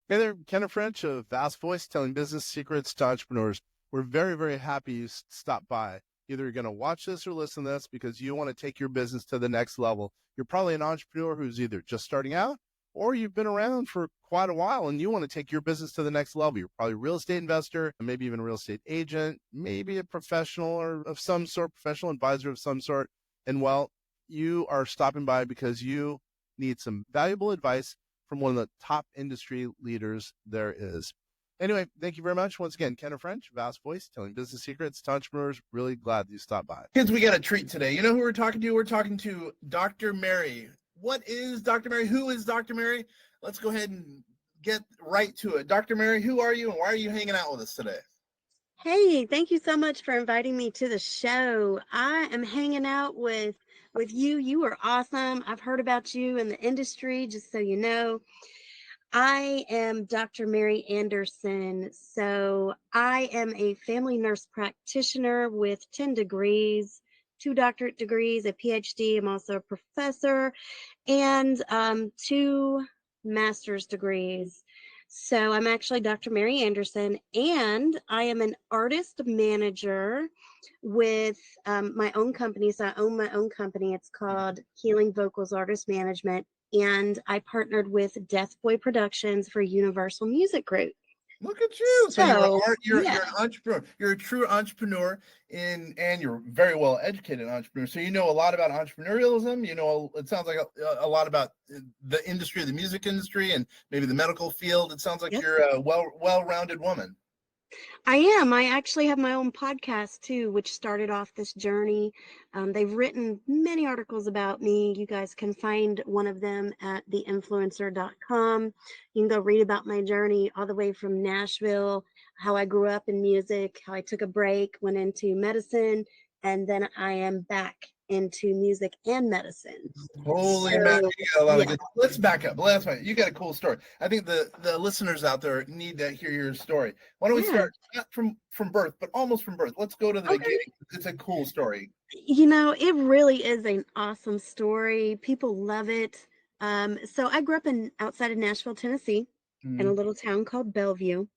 Hey there, Kenneth French of Vast Voice, telling business secrets to entrepreneurs. We're very, very happy you stopped by. Either you're going to watch this or listen to this because you want to take your business to the next level. You're probably an entrepreneur who's either just starting out or you've been around for quite a while and you want to take your business to the next level. You're probably a real estate investor, maybe even a real estate agent, maybe a professional or of some sort, professional advisor of some sort. And well, you are stopping by because you need some valuable advice from one of the top industry leaders there is. Anyway, thank you very much. Once again, Kenneth French, Vast Voice, telling business secrets to entrepreneurs. Really glad you stopped by. Kids, we got a treat today. You know who we're talking to? We're talking to Dr. Mary. What is Dr. Mary? Who is Dr. Mary? Let's go ahead and get right to it. Dr. Mary, who are you and why are you hanging out with us today? Hey, thank you so much for inviting me to the show. I am hanging out with you. You are awesome. I've heard about you in the industry, just so you know. I am Dr. Mary Anderson. So I am a family nurse practitioner with 10 degrees, 2 doctorate degrees, a PhD. I'm also a professor, and 2 master's degrees. So I'm actually Dr. Mary Anderson, and I am an artist manager with my own company. So I own my own company. It's called Healing Vocals Artist Management, and I partnered with Death Boy Productions for Universal Music Group. Look at you. So you're yeah. an entrepreneur. You're a true entrepreneur and you're very well educated entrepreneur. So you know a lot about entrepreneurialism. You know, it sounds like a lot about the industry, the music industry, and maybe the medical field. It sounds like Yep. you're a well-rounded woman. I am. I actually have my own podcast too, which started off this journey. They've written many articles about me. You guys can find one of them at theinfluencer.com. You can go read about my journey all the way from Nashville, how I grew up in music, how I took a break, went into medicine, and then I am back into music and medicine. Holy So, mackerel, you got a lot of yeah. good. Let's back up. You got a cool story. I think the listeners out there need to hear your story. Why don't we Yeah. start not from birth, but almost from birth? Let's go to the Okay. beginning. It's a cool story. You know, it really is an awesome story. People love it. So I grew up outside of Nashville, Tennessee, in a little town called Bellevue,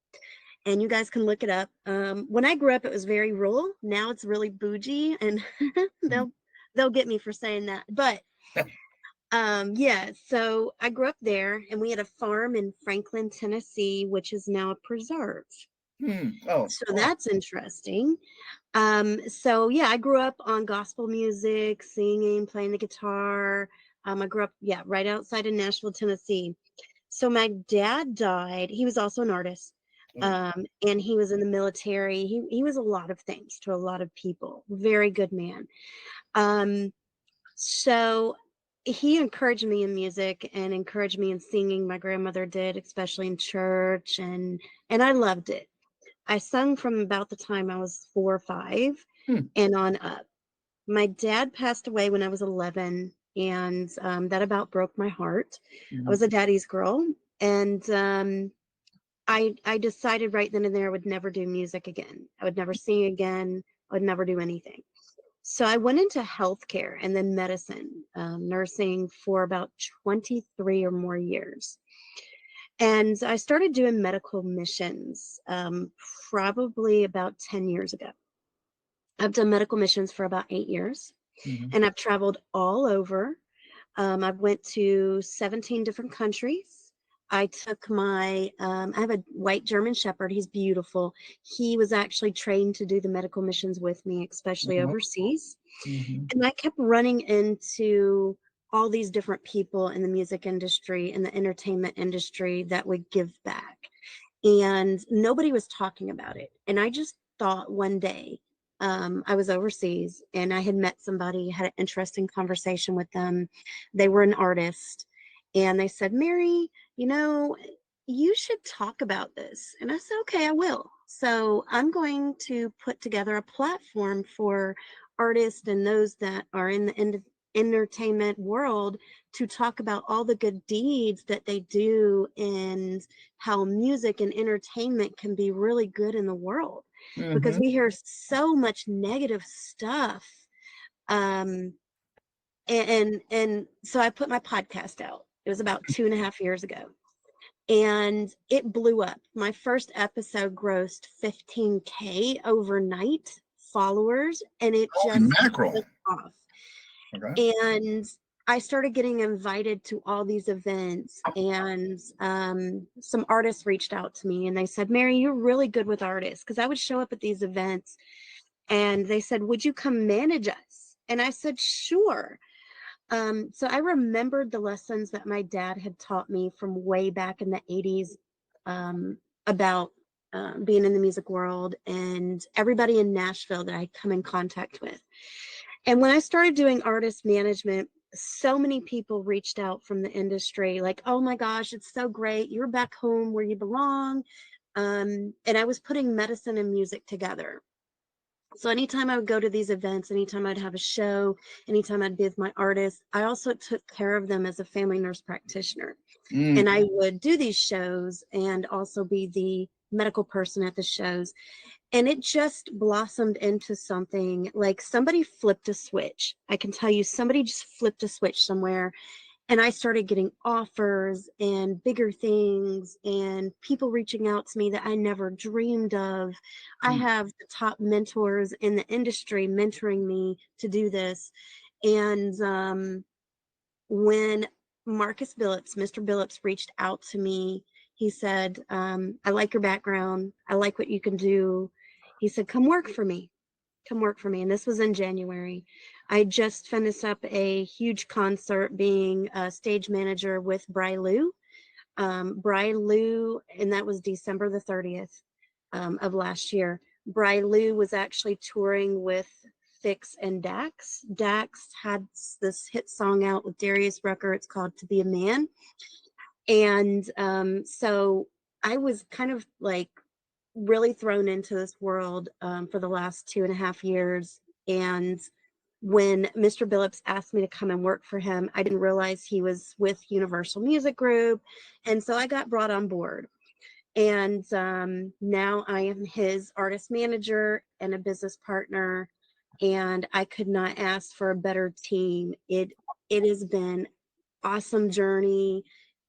and you guys can look it up. When I grew up, it was very rural. Now it's really bougie, and they'll get me for saying that. But yeah, so I grew up there, and we had a farm in Franklin, Tennessee, which is now a preserve. Oh, So wow. that's interesting. So yeah, I grew up on gospel music, singing, playing the guitar. I grew up, yeah, right outside of Nashville, Tennessee. So my dad died. He was also an artist. And he was in the military. He was a lot of things to a lot of people. Very good man. So he encouraged me in music and encouraged me in singing. My grandmother did, especially in church, and I loved it. I sung from about the time I was 4 or 5 and on up. My dad passed away when I was 11, and that about broke my heart. I was a daddy's girl, and I decided right then and there I would never do music again. I would never sing again. I would never do anything. So I went into healthcare and then medicine, nursing for about 23 or more years. And I started doing medical missions probably about 10 years ago. I've done medical missions for about 8 years, and I've traveled all over. I've went to 17 different countries. I took I have a white German Shepherd. He's beautiful. He was actually trained to do the medical missions with me, especially overseas. And I kept running into all these different people in the music industry and the entertainment industry that would give back. And nobody was talking about it. And I just thought one day, I was overseas and I had met somebody, had an interesting conversation with them. They were an artist and they said, Mary, you know, you should talk about this. And I said, okay, I will. So I'm going to put together a platform for artists and those that are in the entertainment world to talk about all the good deeds that they do and how music and entertainment can be really good in the world, because we hear so much negative stuff. And so I put my podcast out. It was about 2.5 years ago. and it blew up. My first episode grossed 15K overnight followers, and it Holy just mackerel. took off. Okay. And I started getting invited to all these events, and some artists reached out to me and they said, Mary, you're really good with artists. Because I would show up at these events and they said, would you come manage us? And I said, sure. So I remembered the lessons that my dad had taught me from way back in the 80s, about being in the music world and everybody in Nashville that I'd come in contact with. And when I started doing artist management, so many people reached out from the industry like, oh my gosh, it's so great. You're back home where you belong. And I was putting medicine and music together. So anytime I would go to these events, anytime I'd have a show, anytime I'd be with my artists, I also took care of them as a family nurse practitioner. And I would do these shows and also be the medical person at the shows. And it just blossomed into something like somebody flipped a switch. I can tell you, somebody just flipped a switch somewhere. And I started getting offers and bigger things and people reaching out to me that I never dreamed of. I have the top mentors in the industry mentoring me to do this. And when Mr. Billups reached out to me, he said, I like your background. I like what you can do. He said, come work for me. Come work for me. And this was in January. I just finished up a huge concert being a stage manager with Bry Lou. Bry Lou, and that was December the 30th of last year. Bry Lou was actually touring with Fix and Dax. Dax had this hit song out with Darius Rucker. It's called To Be a Man. And so I was kind of like really thrown into this world for the last 2.5 years. And when Mr. Billups asked me to come and work for him, I didn't realize he was with Universal Music Group. And so I got brought on board. And now I am his artist manager and a business partner. And I could not ask for a better team. It has been awesome journey,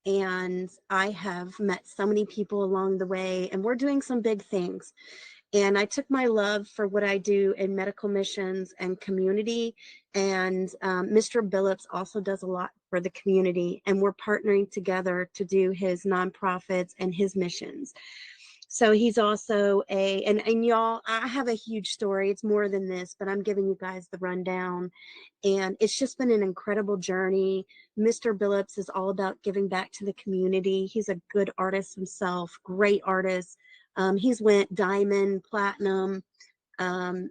and I have met so many people along the way, and we're doing some big things. And I took my love for what I do in medical missions and community, and Mr. Billups also does a lot for the community, and we're partnering together to do his nonprofits and his missions. So he's also and y'all, I have a huge story. It's more than this, but I'm giving you guys the rundown. And it's just been an incredible journey. Mr. Billups is all about giving back to the community. He's a good artist himself, great artist. He's went diamond, platinum.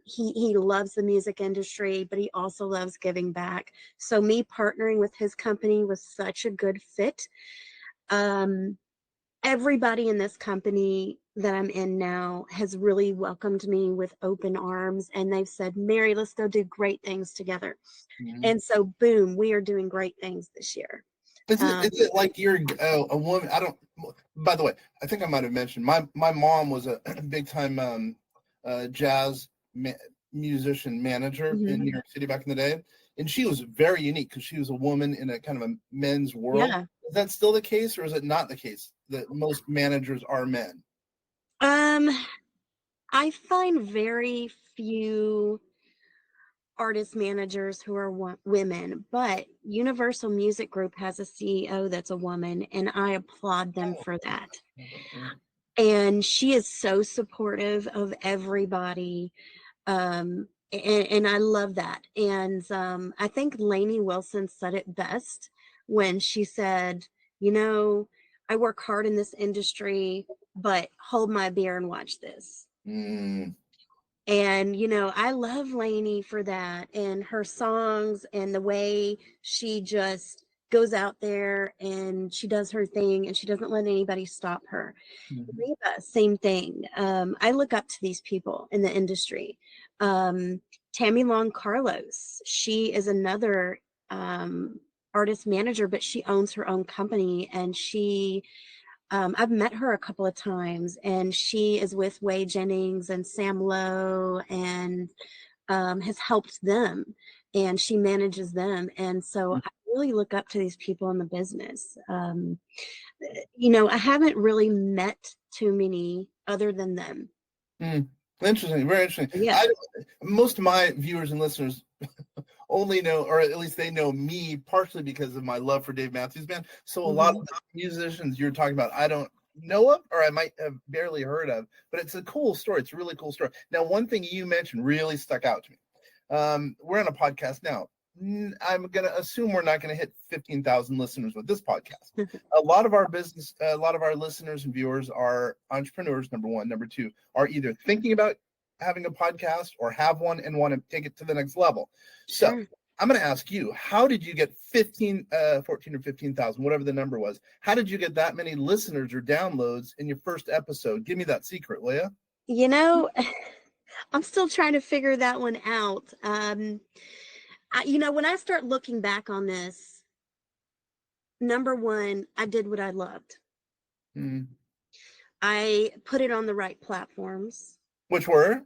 He loves the music industry, but he also loves giving back. So me partnering with his company was such a good fit. Everybody in this company that I'm in now has really welcomed me with open arms, and they've said, Mary, let's go do great things together. And so boom, we are doing great things this year. Is it like you're a woman? I don't. By the way, I think I might have mentioned my mom was a big time jazz musician manager in New York City back in the day, and she was very unique because she was a woman in a kind of a men's world. Yeah. Is that still the case, or is it not the case that most managers are men? I find very few artist managers who are women, but Universal Music Group has a CEO that's a woman, and I applaud them for that. And she is so supportive of everybody. And I love that. And I think Lainey Wilson said it best when she said, I work hard in this industry, but hold my beer and watch this. And, I love Lainey for that, and her songs and the way she just goes out there and she does her thing and she doesn't let anybody stop her. Reba, same thing. I look up to these people in the industry. Tammy Long Carlos, she is another artist manager, but she owns her own company, and I've met her a couple of times, and she is with Way Jennings and Sam Lowe, and has helped them, and she manages them. And so I really look up to these people in the business. You know, I haven't really met too many other than them. Interesting, very interesting. Yeah. Most of my viewers and listeners only know, or at least they know me partially because of my love for Dave Matthews Band. So a lot of the musicians you're talking about, I don't know of, or I might have barely heard of, but it's a cool story. It's a really cool story. Now, one thing you mentioned really stuck out to me. We're on a podcast now. I'm going to assume we're not going to hit 15,000 listeners with this podcast. A lot of our listeners and viewers are entrepreneurs, number one. Number two, are either thinking about having a podcast or have one and want to take it to the next level. So I'm going to ask you, how did you get 14 or 15,000, whatever the number was? How did you get that many listeners or downloads in your first episode? Give me that secret, will you? You know, I'm still trying to figure that one out. You know, when I start looking back on this, number one, I did what I loved. I put it on the right platforms. Which were?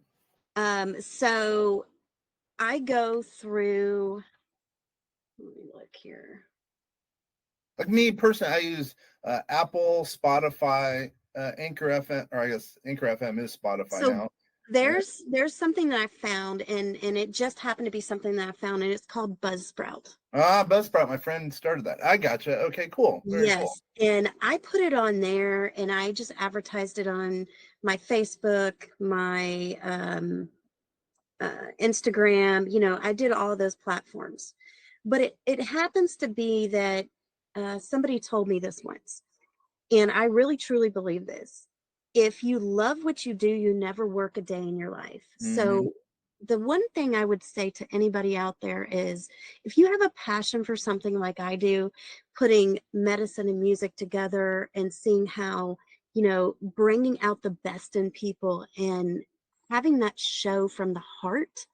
So I go through, let me look here. Like me personally, I use Apple, Spotify, Anchor FM, or I guess Anchor FM is Spotify now. There's something that I found, and it just happened to be something that I found, and it's called Buzzsprout. Buzzsprout, my friend started that. I gotcha. Okay, cool. Very cool. And I put it on there, and I just advertised it on my Facebook, my Instagram. You know, I did all of those platforms. But it happens to be that somebody told me this once, and I really truly believe this. If you love what you do, you never work a day in your life. So the one thing I would say to anybody out there is, if you have a passion for something like I do, putting medicine and music together and seeing how, you know, bringing out the best in people and having that show from the heart,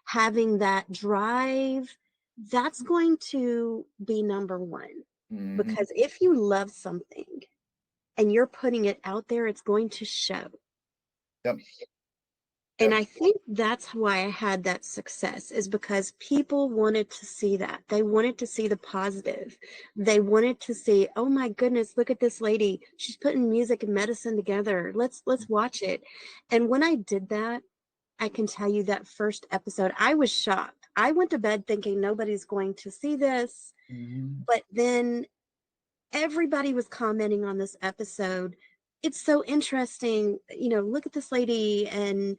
having that drive, that's going to be number one. Because if you love something and you're putting it out there, it's going to show. Yep. And I think that's why I had that success, is because people wanted to see that. They wanted to see the positive. They wanted to see, oh my goodness, look at this lady. She's putting music and medicine together. Let's watch it. And when I did that, I can tell you that first episode, I was shocked. I went to bed thinking nobody's going to see this. But then everybody was commenting on this episode. It's so interesting. You know, look at this lady, and,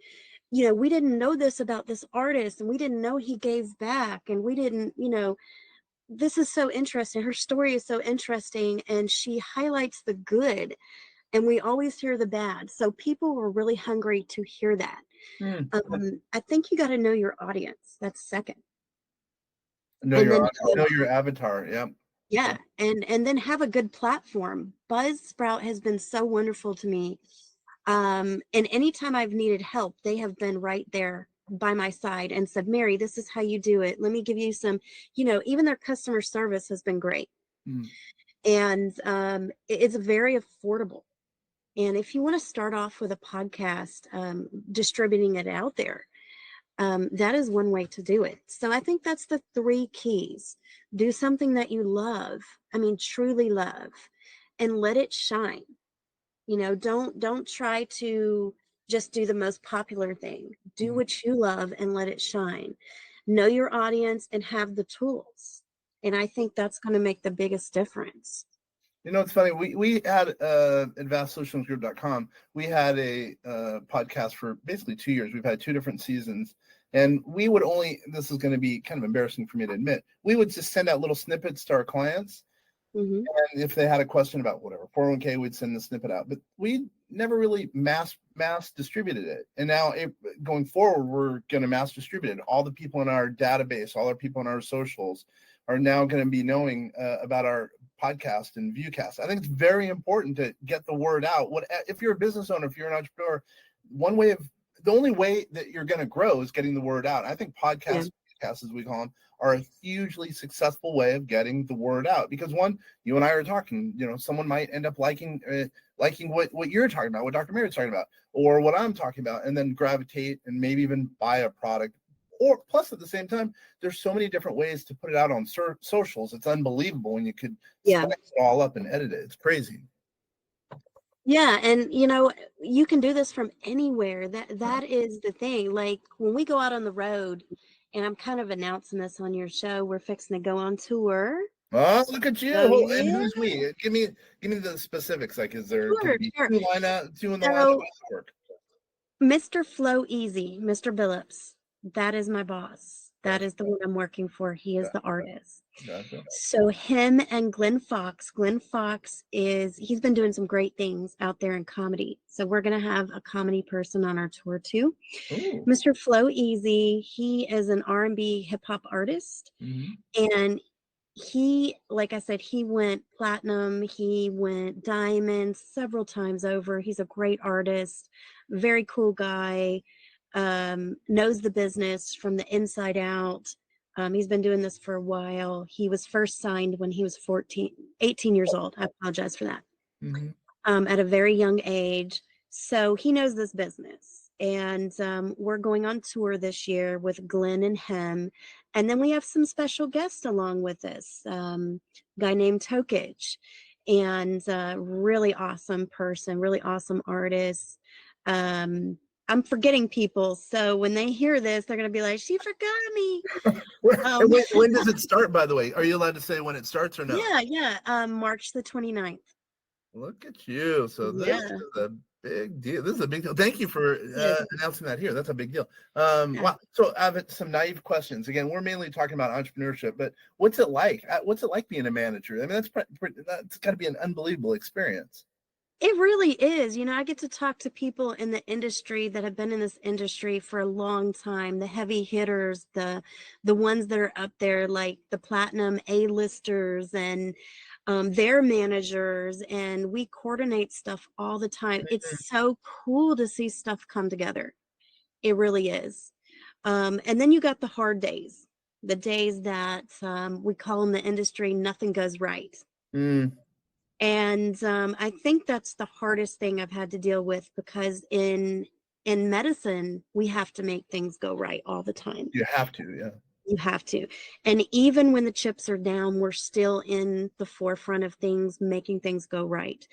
you know, we didn't know this about this artist, and we didn't know he gave back, and we didn't, you know, this is so interesting. Her story is so interesting, and she highlights the good, and we always hear the bad. So people were really hungry to hear that. I think you got to know your audience. That's second. Know your avatar. Yep. Yeah. And then have a good platform. Buzzsprout has been so wonderful to me. And anytime I've needed help, they have been right there by my side and said, Mary, this is how you do it. Let me give you some, you know, even their customer service has been great. And it's very affordable. And if you want to start off with a podcast, distributing it out there, that is one way to do it. So I think that's the 3 keys. Do something that you love. I mean, truly love, and let it shine. You know, don't try to just do the most popular thing. Do what you love and let it shine. Know your audience and have the tools. And I think that's going to make the biggest difference. You know, it's funny. We had at vastsolutionsgroup.com, we had a podcast for basically 2 years. We've had 2 different seasons. And we would only, this is going to be kind of embarrassing for me to admit, we would just send out little snippets to our clients. And if they had a question about whatever, 401k, we'd send the snippet out. But we never really mass distributed it. And now going forward, we're going to mass distribute it. All the people in our database, all our people in our socials are now going to be knowing about our podcast and viewcast. I think it's very important to get the word out. If you're a business owner, if you're an entrepreneur, the only way that you're going to grow is getting the word out. I think podcasts, as we call them, are a hugely successful way of getting the word out. Because one, you and I are talking, you know, someone might end up liking what you're talking about, what Dr. Mary's talking about, or what I'm talking about, and then gravitate and maybe even buy a product or plus at the same time, there's so many different ways to put it out on socials. It's unbelievable when you could Yeah. spice it all up and edit it. It's crazy. Yeah, and you can do this from anywhere. That is the thing. Like when we go out on the road, and I'm kind of announcing this on your show, we're fixing to go on tour. Oh, look at you! Oh, And yeah. who's we? Give me the specifics. Like, is there Sure, going to be sure. two in the lineup? How So does it work? Mr. Flow Easy, Mr. Billups, that is my boss. That Gotcha. is the one I'm working for. He is the artist. Gotcha. So him and Glenn Fox he's been doing some great things out there in comedy. So we're going to have a comedy person on our tour too. Ooh. Mr. Flow Easy, he is an R&B hip hop artist. And he, like I said, he went platinum, he went diamond several times over. He's a great artist, very cool guy, knows the business from the inside out. He's been doing this for a while. He was first signed when he was 18 years old. I apologize for that. At a very young age. So he knows this business. And we're going on tour this year with Glenn and him. And then we have some special guests along with us. Guy named Tokich, and really awesome person, really awesome artist. I'm forgetting people, so when they hear this, they're going to be like, she forgot me. When does it start, by the way? Are you allowed to say when it starts or no? Yeah. March the 29th. Look at you. So this is a big deal. This is a big deal. Thank you for announcing that here. That's a big deal. Wow. So I have some naive questions. Again, we're mainly talking about entrepreneurship, but what's it like? What's it like being a manager? I mean, that's got to be an unbelievable experience. It really is. I get to talk to people in the industry that have been in this industry for a long time, the heavy hitters, the ones that are up there, like the platinum A-listers and their managers, and we coordinate stuff all the time. It's so cool to see stuff come together. It really is. And then you got the hard days, the days that we call in the industry, nothing goes right. And I think that's the hardest thing I've had to deal with, because in medicine, we have to make things go right all the time. You have to, yeah. You have to. And even when the chips are down, we're still in the forefront of things, making things go right.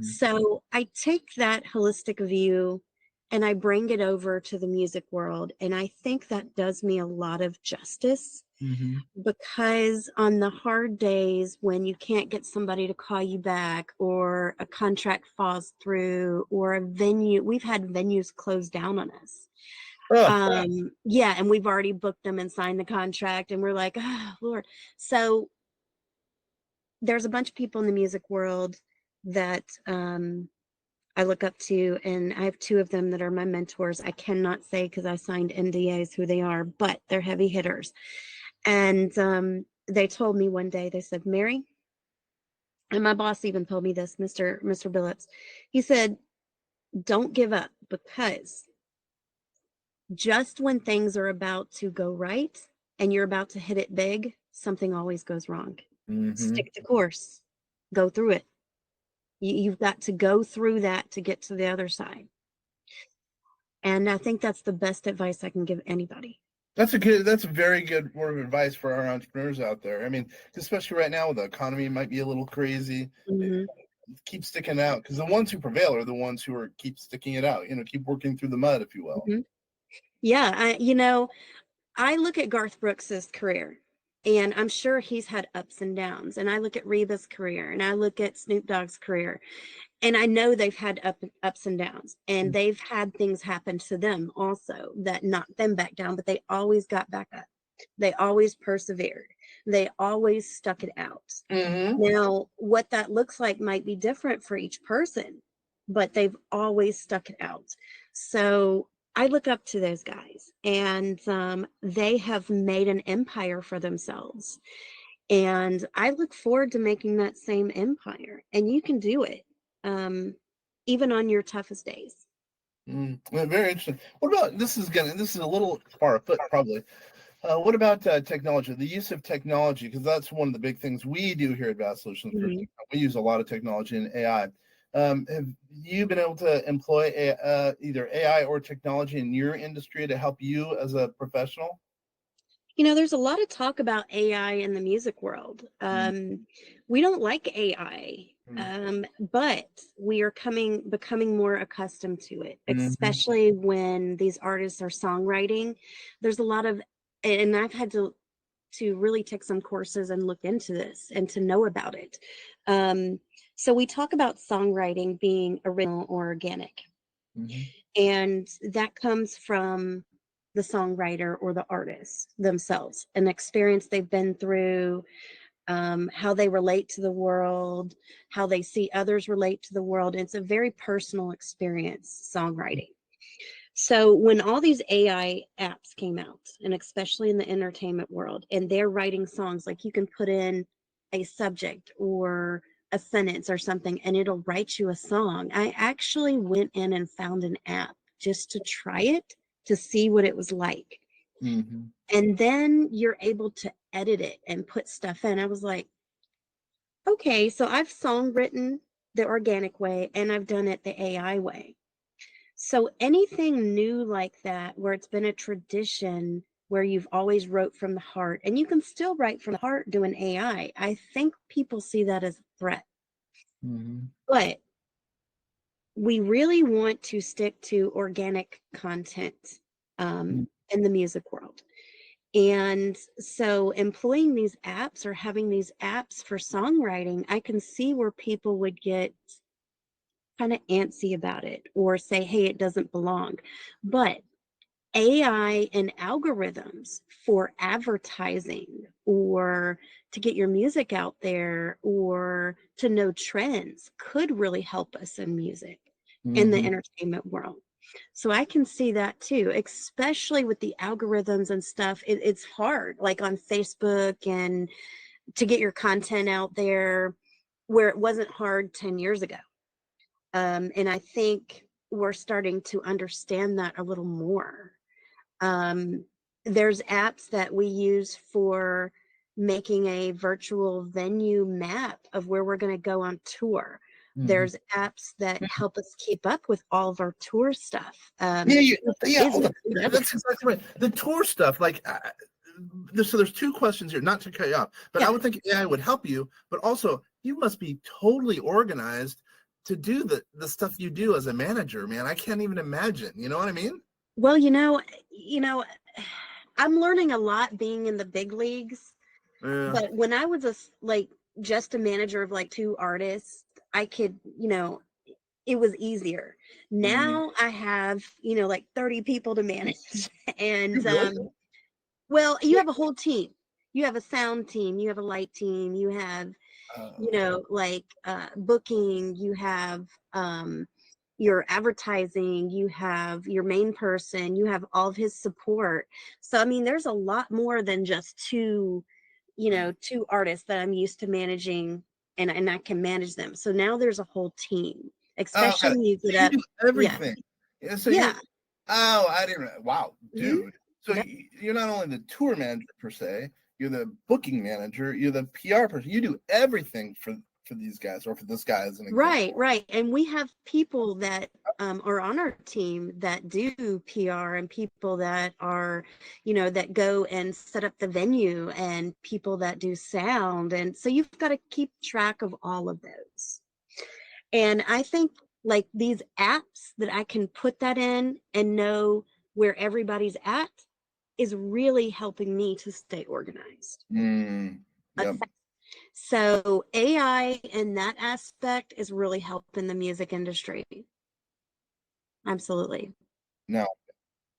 So I take that holistic view and I bring it over to the music world. And I think that does me a lot of justice, because on the hard days when you can't get somebody to call you back, or a contract falls through, or a venue, we've had venues close down on us. Yeah, and we've already booked them and signed the contract, and we're like, oh Lord. So there's a bunch of people in the music world that I look up to, and I have two of them that are my mentors. I cannot say because I signed NDAs who they are, but they're heavy hitters. And they told me one day, they said, Mary, and my boss even told me this, Mr. Billups, he said, don't give up, because just when things are about to go right and you're about to hit it big, something always goes wrong. Stick to course, go through it. You've got to go through that to get to the other side. And I think that's the best advice I can give anybody. That's a very good word of advice for our entrepreneurs out there. I mean, especially right now, the economy might be a little crazy. Keep sticking out, because the ones who prevail are the ones who keep sticking it out, keep working through the mud, if you will. Yeah. I look at Garth Brooks's career, and I'm sure he's had ups and downs. And I look at Reba's career, and I look at Snoop Dogg's career, and I know they've had ups and downs, and they've had things happen to them also that knocked them back down, but they always got back up. They always persevered. They always stuck it out. Now, what that looks like might be different for each person, but they've always stuck it out. So I look up to those guys, and they have made an empire for themselves. And I look forward to making that same empire. And you can do it, even on your toughest days. Very interesting. What about, this is a little far afoot probably. What about technology, the use of technology? Because that's one of the big things we do here at Vast Solutions. We use a lot of technology and AI. Have you been able to employ either AI or technology in your industry to help you as a professional? There's a lot of talk about AI in the music world. We don't like AI, but we are becoming more accustomed to it, especially when these artists are songwriting. There's a lot of, and I've had to really take some courses and look into this and to know about it. So we talk about songwriting being original or organic, and that comes from the songwriter or the artist themselves, an experience they've been through, how they relate to the world, how they see others relate to the world. It's a very personal experience, songwriting. So when all these AI apps came out, and especially in the entertainment world, and they're writing songs, like you can put in a subject or a sentence or something, and it'll write you a song. I actually went in and found an app just to try it, to see what it was like. And then you're able to edit it and put stuff in. I was like, okay, so I've song written the organic way and I've done it the AI way. So anything new like that, where it's been a tradition where you've always wrote from the heart, and you can still write from the heart doing AI, I think people see that as a threat. But we really want to stick to organic content in the music world. And so employing these apps or having these apps for songwriting, I can see where people would get kind of antsy about it or say, hey, it doesn't belong. But AI and algorithms for advertising or to get your music out there or to know trends could really help us in music in the entertainment world. So I can see that too, especially with the algorithms and stuff. It's hard, like on Facebook, and to get your content out there, where it wasn't hard 10 years ago. And I think we're starting to understand that a little more. There's apps that we use for making a virtual venue map of where we're going to go on tour. There's apps that help us keep up with all of our tour stuff. Hold on. That's exactly right. The tour stuff, like, so there's two questions here, not to cut you off, but I would think AI would help you, but also you must be totally organized to do the stuff you do as a manager, man. I can't even imagine. You know what I mean? Well, I'm learning a lot being in the big leagues. But when I was just a manager of like 2 artists, I could, it was easier. Now I have, like 30 people to manage. And well, you have a whole team. You have a sound team, you have a light team, you have, booking, you have your advertising, you have your main person, you have all of his support. So I mean, there's a lot more than just 2 artists that I'm used to managing, and I can manage them. So now there's a whole team, especially when you get up. You do everything. I didn't. Wow, dude. So you're not only the tour manager per se, you're the booking manager, you're the PR person. You do everything for these guys, or for this guy as an example. Right. And we have people that are on our team that do PR, and people that are, that go and set up the venue, and people that do sound. And so you've got to keep track of all of those. And I think like these apps that I can put that in and know where everybody's at is really helping me to stay organized. So AI in that aspect is really helping the music industry. Absolutely. No,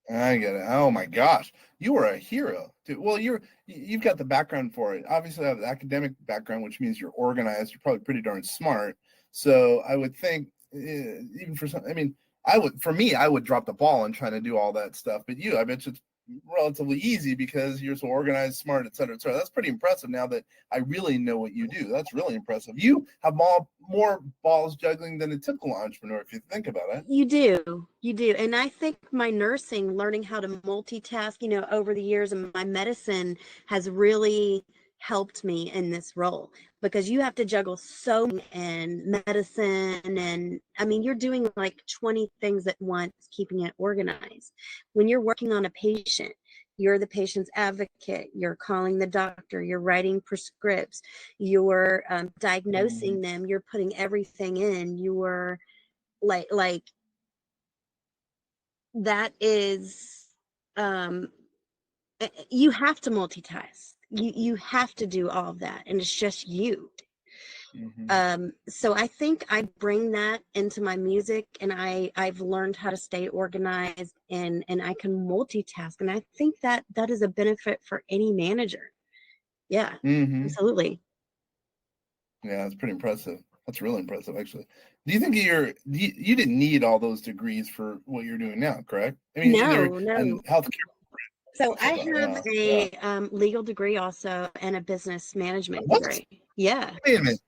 I get it. Oh my gosh, you are a hero, dude. Well, you've got the background for it. Obviously, I have the academic background, which means you're organized. You're probably pretty darn smart. So I would think, even for some, I mean, I would drop the ball in trying to do all that stuff. But I bet it's relatively easy because you're so organized, smart, et cetera, et cetera. That's pretty impressive now that I really know what you do. That's really impressive. You have more balls juggling than a typical entrepreneur, if you think about it. You do. And I think my nursing, learning how to multitask, over the years, and my medicine has really helped me in this role, because you have to juggle so many, and medicine, and I mean, you're doing like 20 things at once, keeping it organized. When you're working on a patient, You're the patient's advocate. You're calling the doctor. You're writing prescripts. You're diagnosing them. You're putting everything in. You're like that is you have to multitask. You have to do all of that, and it's just you. So I think I bring that into my music, and I've learned how to stay organized, and I can multitask, and I think that is a benefit for any manager. Yeah, absolutely. Yeah, it's pretty impressive. That's really impressive, actually. Do you think you didn't need all those degrees for what you're doing now, correct? I mean, No. and healthcare. So I have a legal degree also, and a business management degree. Yeah. Wait a minute.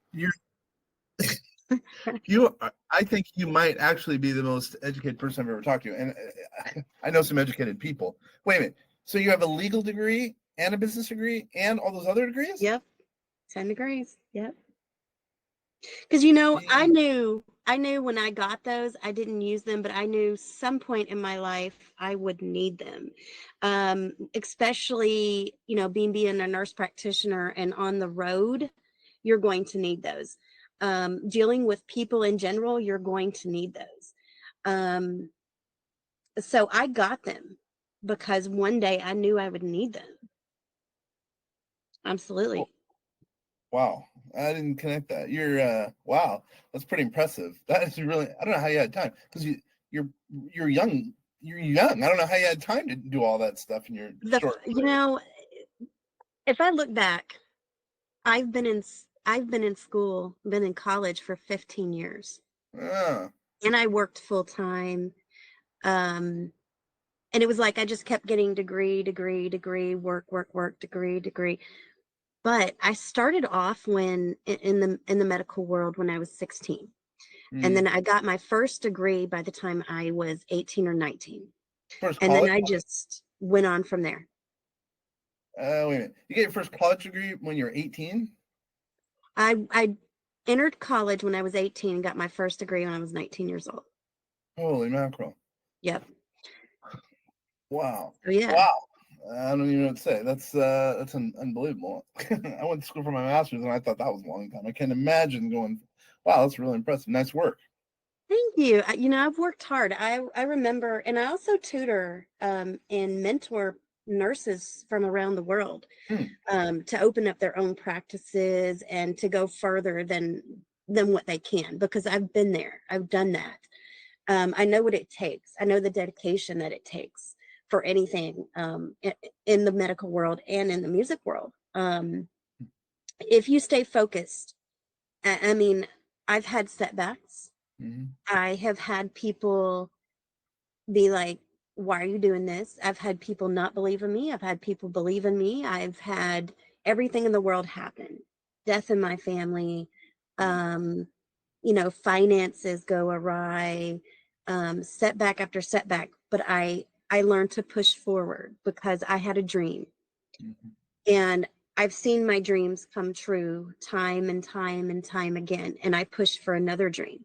I think you might actually be the most educated person I've ever talked to, and I know some educated people. Wait a minute. So you have a legal degree and a business degree and all those other degrees? Yep. 10 degrees. Yep. Because I knew when I got those, I didn't use them, but I knew some point in my life I would need them. Especially, being a nurse practitioner and on the road, you're going to need those. Dealing with people in general, you're going to need those. So I got them because one day I knew I would need them. Absolutely. Wow. I didn't connect that. Wow. That's pretty impressive. That is really, I don't know how you had time, because you're young. You're young. I don't know how you had time to do all that stuff in your short career. If I look back, I've been in school, been in college for 15 years. And I worked full time. And it was like I just kept getting degree, work, degree. But I started off in the medical world when I was 16. And then I got my first degree by the time I was 18 or 19. And then I just went on from there. Wait a minute. You get your first college degree when you were 18? I entered college when I was 18 and got my first degree when I was 19 years old. Holy mackerel. Yep. Wow. Oh, yeah. Wow. I don't even know what to say. That's unbelievable. I went to school for my master's, and I thought that was a long time. I can't imagine going, wow, that's really impressive. Nice work. Thank you. I've worked hard. I remember, and I also tutor and mentor nurses from around the world to open up their own practices and to go further than what they can, because I've been there. I've done that. I know what it takes. I know the dedication that it takes for anything in the medical world and in the music world. If you stay focused, I mean, I've had setbacks. I have had people be like, why are you doing this? I've had people not believe in me. I've had people believe in me. I've had everything in the world happen. Death in my family, finances go awry, setback after setback. But I learned to push forward because I had a dream. And I've seen my dreams come true time and time and time again. And I pushed for another dream.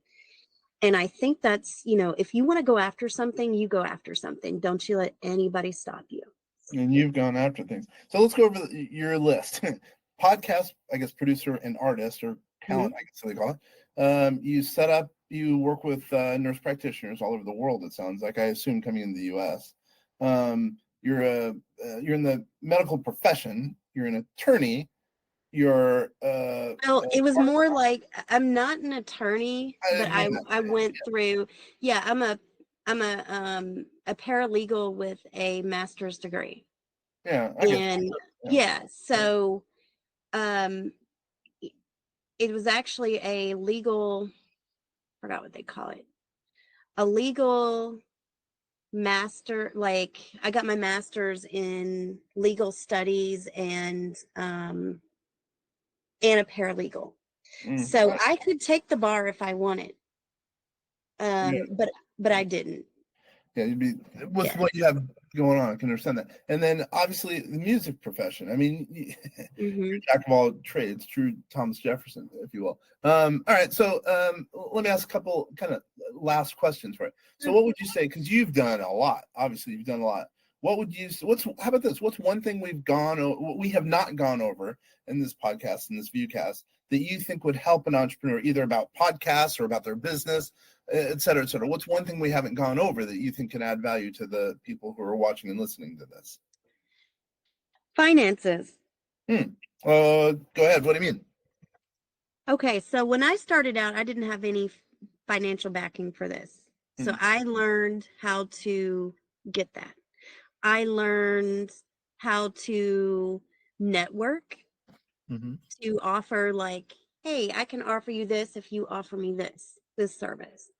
And I think that's, if you want to go after something, you go after something. Don't you let anybody stop you. And you've gone after things. So let's go over your list. Podcast, I guess, producer and artist, or talent, I guess they call it. You work with nurse practitioners all over the world, it sounds like, I assume, coming into the U.S. You're in the medical profession. You're an attorney. Well, it was more like, I'm not an attorney, but I went through. Yeah, I'm a paralegal with a master's degree. Yeah, so it was actually a legal, forgot what they call it, a legal master. Like, I got my master's in legal studies and a paralegal. So I could take the bar if I wanted. But I didn't. Yeah, you'd be with what you have going on. I can understand that. And then obviously the music profession. I mean, you're jack of all trades, true Thomas Jefferson, if you will. All right, so let me ask a couple kind of last questions for it. So what would you say, because you've done a lot, obviously you've done a lot. what would you, how about this? What's one thing we have not gone over in this podcast, in this viewcast, that you think would help an entrepreneur, either about podcasts or about their business, et cetera, et cetera? What's one thing we haven't gone over that you think can add value to the people who are watching and listening to this? Finances. Go ahead. What do you mean? Okay, so when I started out, I didn't have any financial backing for this. So I learned how to get that. I learned how to network, to offer like, hey, I can offer you this if you offer me this service.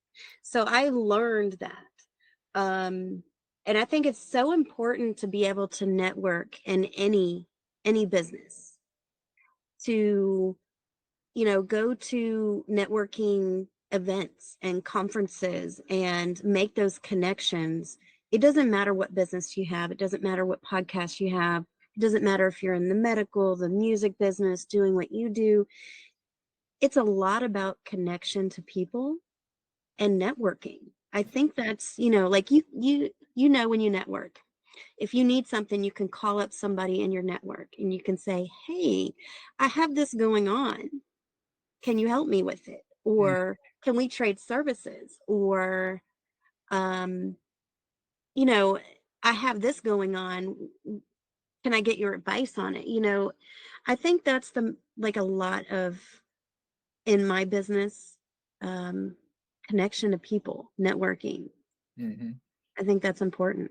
So I learned that. And I think it's so important to be able to network in any business, to, you know, go to networking events and conferences and make those connections. It doesn't matter what business you have. It doesn't matter what podcast you have. It doesn't matter if you're in the medical, the music business, doing what you do. It's a lot about connection to people and networking. I think that's, you know, like you know, when you network, if you need something, you can call up somebody in your network and you can say, hey, I have this going on. Can you help me with it? Or can we trade services? Or, you know, I have this going on. Can I get your advice on it? You know, I think that's like a lot of, in my business, connection to people, networking. I think that's important.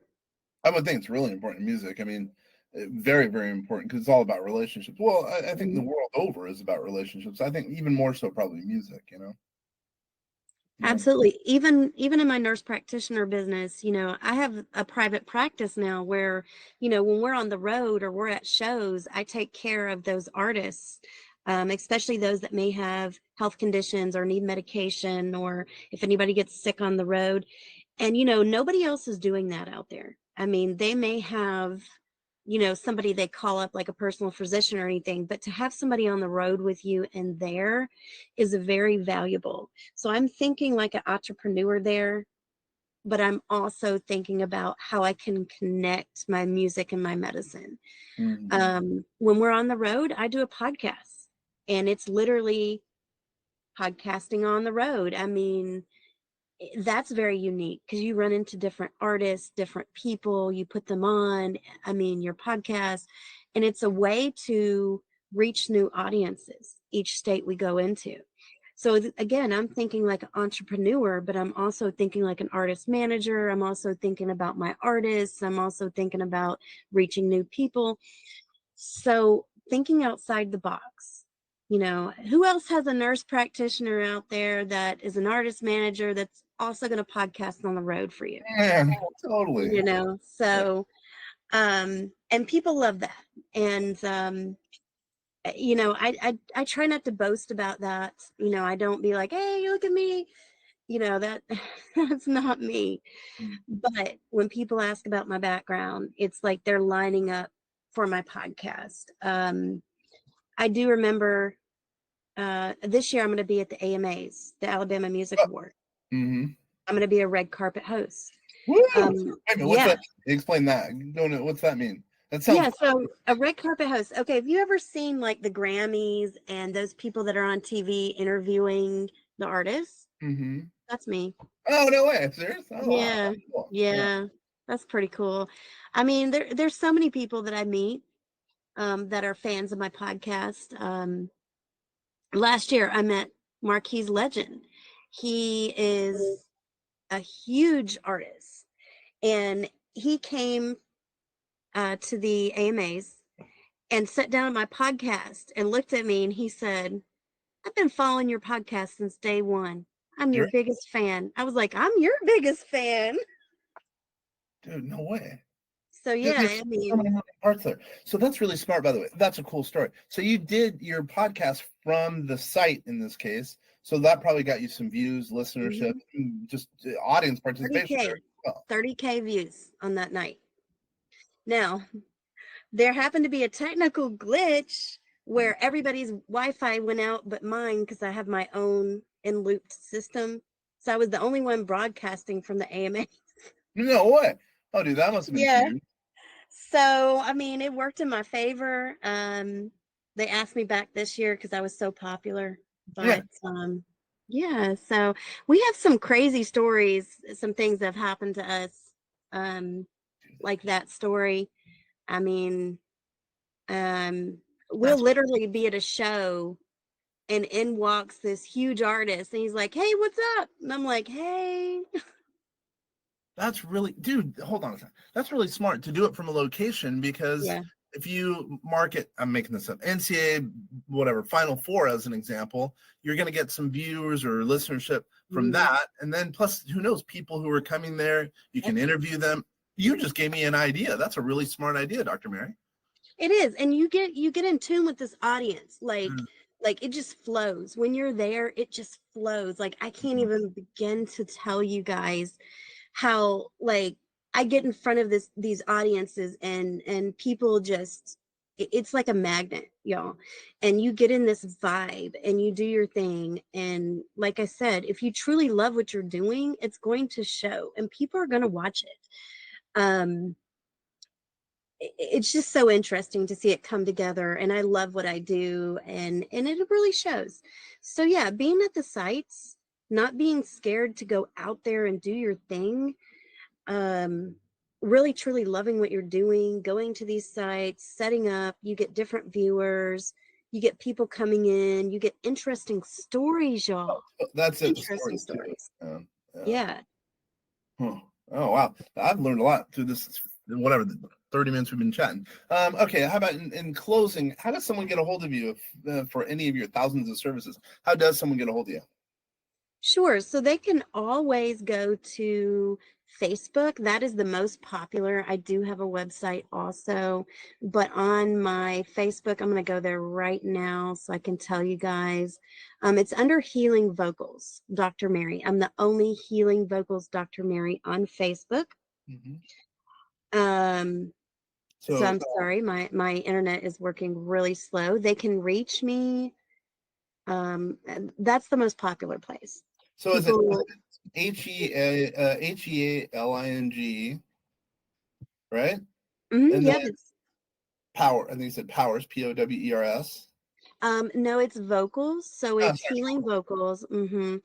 I would think it's really important in music. I mean, very, very important, because it's all about relationships. Well, I think the world over is about relationships. I think even more so probably music, you know? Yeah. Absolutely. Even in my nurse practitioner business, you know, I have a private practice now where, you know, when we're on the road or we're at shows, I take care of those artists, especially those that may have health conditions or need medication, or if anybody gets sick on the road. And, you know, nobody else is doing that out there. I mean, they may have, you know, somebody they call up like a personal physician or anything, but to have somebody on the road with you and there is very valuable. So I'm thinking like an entrepreneur there, but I'm also thinking about how I can connect my music and my medicine. When we're on the road, I do a podcast, and it's literally podcasting on the road. I mean, that's very unique because you run into different artists, different people, you put them on, I mean, your podcast, and it's a way to reach new audiences each state we go into. So again, I'm thinking like an entrepreneur, but I'm also thinking like an artist manager. I'm also thinking about my artists. I'm also thinking about reaching new people. So thinking outside the box. You know, who else has a nurse practitioner out there that is an artist manager that's also going to podcast on the road for you? Yeah, totally. You know, so, and people love that. And, you know, I try not to boast about that. You know, I don't be like, hey, look at me. You know, that's not me. But when people ask about my background, it's like they're lining up for my podcast. I do remember this year I'm going to be at the AMAs, the Alabama Music Award. I'm going to be a red carpet host. Woo! What's that? Explain that. No, what's that mean? That sounds so a red carpet host. Okay, have you ever seen like the Grammys and those people that are on TV interviewing the artists? That's me. Oh, no way. Serious? Oh, Yeah. wow. Cool. Yeah. That's pretty cool. I mean, there's so many people that I meet that are fans of my podcast. Last year I met Marquise Legend. He is a huge artist, and he came to the AMAs and sat down at my podcast and looked at me and he said, I've been following your podcast since day one. I'm your biggest fan. I was like, I'm your biggest fan. Dude, no way. So yeah, I mean, so many parts there. So that's really smart, by the way. That's a cool story. So you did your podcast from the site in this case. So that probably got you some views, listenership, just audience participation. 30K, 30K views on that night. Now, there happened to be a technical glitch where everybody's Wi-Fi went out but mine, because I have my own in-looped system. So I was the only one broadcasting from the AMA. No way. Oh, dude, that must have been huge. So, I mean, it worked in my favor. They asked me back this year because I was so popular. Yeah. But yeah, so we have some crazy stories, some things that have happened to us, like that story. I mean, um, we'll That's literally be at a show and in walks this huge artist and he's like, "Hey, what's up?" And I'm like, "Hey." That's really, dude, hold on a second. That's really smart to do it from a location, because Yeah. if you market, I'm making this up, NCAA, whatever, Final Four as an example, you're going to get some viewers or listenership from Mhm. that. And then plus, who knows, people who are coming there, you can interview them. You just gave me an idea. That's a really smart idea, Dr. Mary. It is, and you get in tune with this audience, Mm-hmm. like it just flows. When you're there, it just flows. Like I can't even begin to tell you guys how like I get in front of these audiences and people just it's like a magnet, y'all. And you get in this vibe and you do your thing. And like I said, if you truly love what you're doing, it's going to show and people are going to watch it. It's just so interesting to see it come together, and I love what I do, and it really shows. So yeah, being at the sites, not being scared to go out there and do your thing, um really truly loving what you're doing, going to these sites, setting up, you get different viewers, you get people coming in, you get interesting stories, y'all. That's it. The Interesting stories too. stories. Yeah. Yeah. Huh. Oh wow, I've learned a lot through this. Whatever the 30 minutes we've been chatting. Okay, how about in closing? How does someone get a hold of you for any of your thousands of services? How does someone get a hold of you? Sure. So they can always go to Facebook. That is the most popular. I do have a website also, but on my Facebook, I'm going to go there right now so I can tell you guys. It's under Healing Vocals, Dr. Mary. I'm the only Healing Vocals Dr. Mary on Facebook. Mm-hmm. Um, so So, I'm sorry, my internet is working really slow. They can reach me. And that's the most popular place. so is it People. Healing, right? Mhm, And then yeah, power. I think you said powers, Powers. no, it's vocals. So Oh, it's sorry. healing vocals. Healing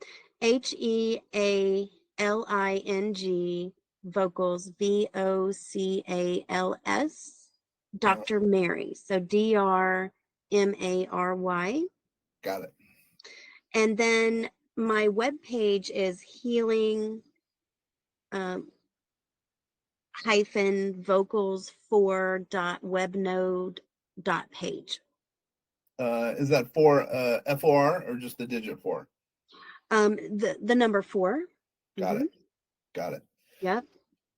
vocals, VOCALS. Uh, Dr. Mary. So DRMARY. got it. And then my webpage is healing um, hyphen vocals 4.webnode.page. Is that for FOR or just the digit 4? The number 4. Got Mm-hmm. it. Got it. Yep.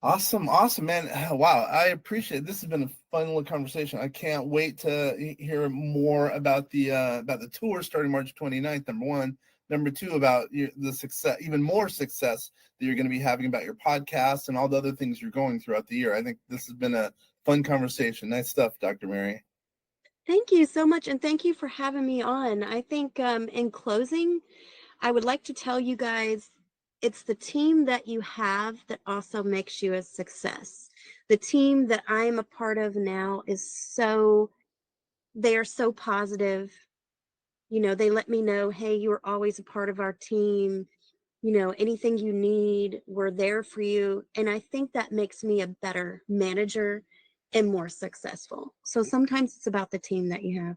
Awesome, man. Wow, I appreciate it. This has been a fun little conversation. I can't wait to hear more about the tour starting March 29th, number one. Number two, about the success, even more success that you're going to be having about your podcast and all the other things you're going throughout the year. I think this has been a fun conversation. Nice stuff, Dr. Mary. Thank you so much. And thank you for having me on. I think in closing, I would like to tell you guys it's the team that you have that also makes you a success. The team that I am a part of now they are so positive. You know, they let me know, hey, you're always a part of our team. You know, anything you need, we're there for you. And I think that makes me a better manager and more successful. So sometimes it's about the team that you have.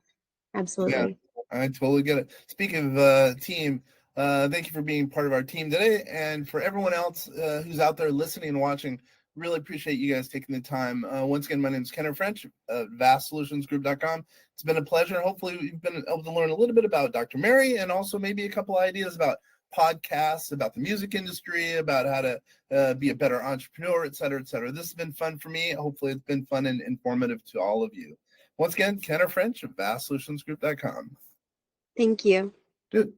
Yeah, Absolutely. I totally get it. Speaking of team, thank you for being part of our team today. And for everyone else who's out there listening and watching, really appreciate you guys taking the time. Once again, my name is Kenner French, vastsolutionsgroup.com. It's been a pleasure. Hopefully, you've been able to learn a little bit about Dr. Mary and also maybe a couple ideas about podcasts, about the music industry, about how to be a better entrepreneur, et cetera, et cetera. This has been fun for me. Hopefully, it's been fun and informative to all of you. Once again, Kenner French of vastsolutionsgroup.com. Thank you. Dude.